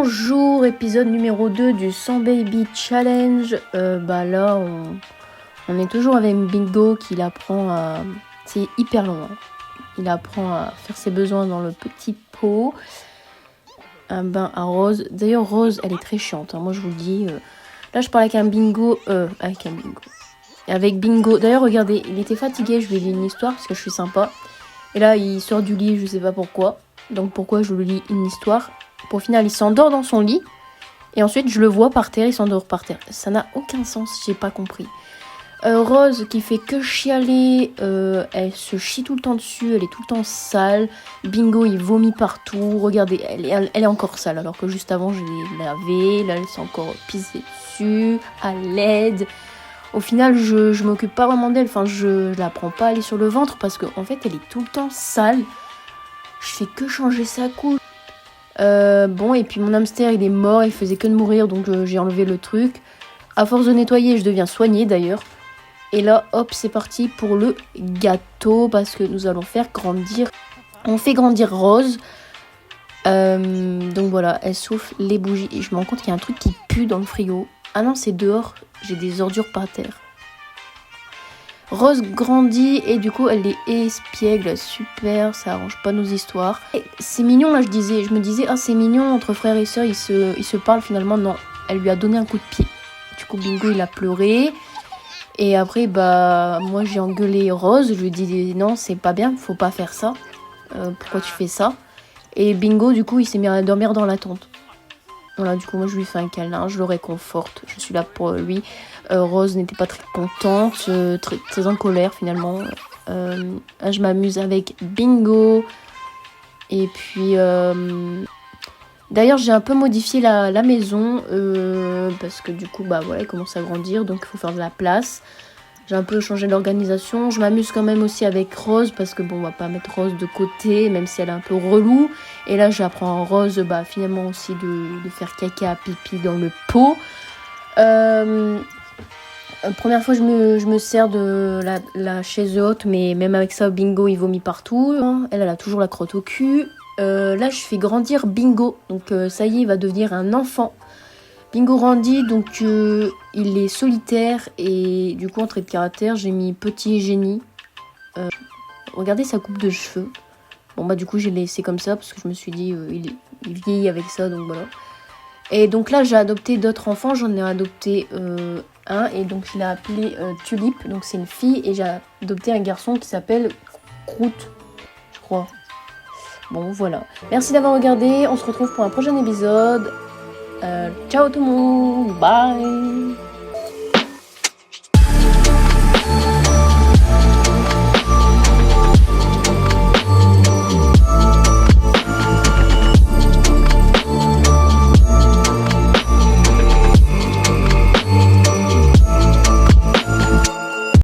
Bonjour, épisode numéro 2 du 100 Baby Challenge. Là, on est toujours avec Bingo qui apprend à... C'est hyper long. Hein. Il apprend à faire ses besoins dans le petit pot. Un bain à Rose. D'ailleurs, Rose, elle est très chiante. Hein. Moi, je vous le dis. Là, je parle avec un Bingo. Avec Bingo. D'ailleurs, regardez, il était fatigué. Je lui ai lu une histoire parce que je suis sympa. Et là, il sort du lit, je sais pas pourquoi. Donc, pourquoi je lui lis une histoire? Pour final, il s'endort dans son lit. Et ensuite, je le vois par terre, il s'endort par terre. Ça n'a aucun sens, j'ai pas compris. Rose qui fait que chialer, elle se chie tout le temps dessus, elle est tout le temps sale. Bingo, il vomit partout. Regardez, elle est encore sale, alors que juste avant, je l'ai lavée. Là, elle s'est encore pissée dessus, à l'aide. Au final, je m'occupe pas vraiment d'elle. Enfin, je la prends pas à aller sur le ventre parce qu'en fait, elle est tout le temps sale. Je fais que changer sa couche. Et puis mon hamster il est mort, il faisait que de mourir, donc j'ai enlevé le truc. À force de nettoyer, je deviens soignée d'ailleurs. Et là, hop, c'est parti pour le gâteau parce que nous allons faire grandir. On fait grandir Rose. Donc voilà, elle souffle les bougies. Et je me rends compte qu'il y a un truc qui pue dans le frigo. Ah non, c'est dehors, j'ai des ordures par terre. Rose grandit et du coup elle est espiègle, super, ça arrange pas nos histoires. Et c'est mignon là, je me disais ah c'est mignon entre frères et sœurs, ils se parlent finalement, non, elle lui a donné un coup de pied. Du coup Bingo il a pleuré et après moi j'ai engueulé Rose, je lui ai dit non c'est pas bien, faut pas faire ça, pourquoi tu fais ça? Et Bingo du coup il s'est mis à dormir dans la tente. Voilà, du coup, moi, je lui fais un câlin, je le réconforte, je suis là pour lui. Rose n'était pas très contente, très en colère, finalement. Je m'amuse avec Bingo. Et puis, d'ailleurs, j'ai un peu modifié la maison, parce que du coup, elle commence à grandir, donc il faut faire de la place. J'ai un peu changé l'organisation. Je m'amuse quand même aussi avec Rose parce que on va pas mettre Rose de côté, même si elle est un peu relou. Et là, j'apprends à Rose finalement aussi de faire caca, pipi dans le pot. Première fois, je me sers de la chaise haute, mais même avec ça, Bingo, il vomit partout. Elle a toujours la crotte au cul. Là, je fais grandir Bingo. Donc, ça y est, il va devenir un enfant. Bingo grandit, donc il est solitaire et du coup en trait de caractère j'ai mis petit génie. Regardez sa coupe de cheveux. Du coup j'ai laissé comme ça parce que je me suis dit il vieillit avec ça, donc voilà. Et donc là j'ai adopté d'autres enfants, j'en ai adopté un et donc je l'ai appelé Tulip, donc c'est une fille, et j'ai adopté un garçon qui s'appelle Croûte, je crois. Bon voilà, merci d'avoir regardé, on se retrouve pour un prochain épisode. Ciao tout le monde, bye.